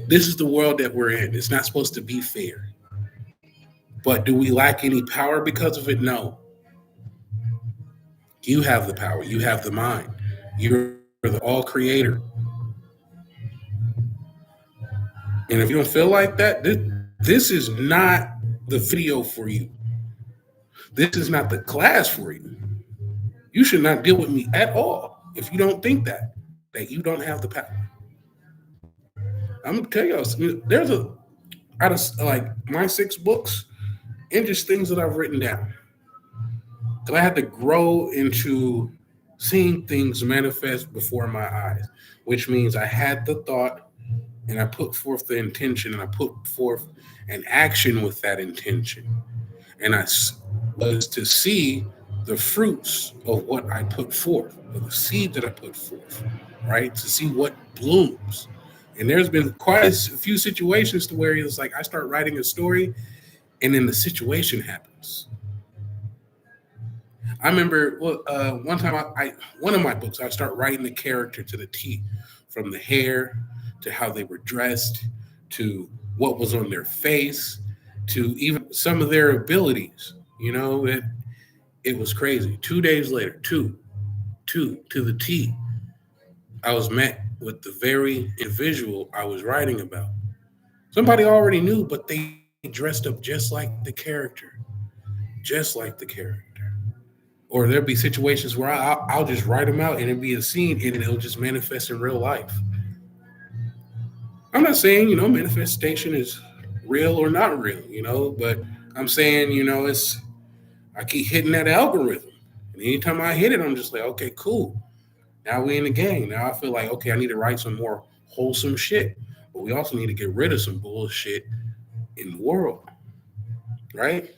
This is the world that we're in. It's not supposed to be fair. But do we lack any power because of it? No. You have the power. You have the mind. You're the all creator. And if you don't feel like that, this is not the video for you. This is not the class for you. You should not deal with me at all if you don't think that you don't have the power. I'm gonna tell you, there's out of like my 6 books and just things that I've written down. Because I had to grow into seeing things manifest before my eyes, which means I had the thought and I put forth the intention and I put forth an action with that intention. And was to see the fruits of what I put forth, of the seed that I put forth, right? To see what blooms. And there's been quite a few situations to where it's like I start writing a story and then the situation happens. I remember one time one of my books, I start writing the character to the T, from the hair to how they were dressed to what was on their face to even some of their abilities. It was crazy. 2 days later, two to the T, I was met with the very individual I was writing about. Somebody already knew, but they dressed up just like the character, just like the character. Or there'll be situations where I'll just write them out and it'll be a scene and it'll just manifest in real life. I'm not saying, manifestation is real or not real, but I'm saying, I keep hitting that algorithm. And anytime I hit it, I'm just like, okay, cool. Now we in the game. Now I feel like, okay, I need to write some more wholesome shit. But we also need to get rid of some bullshit in the world. Right?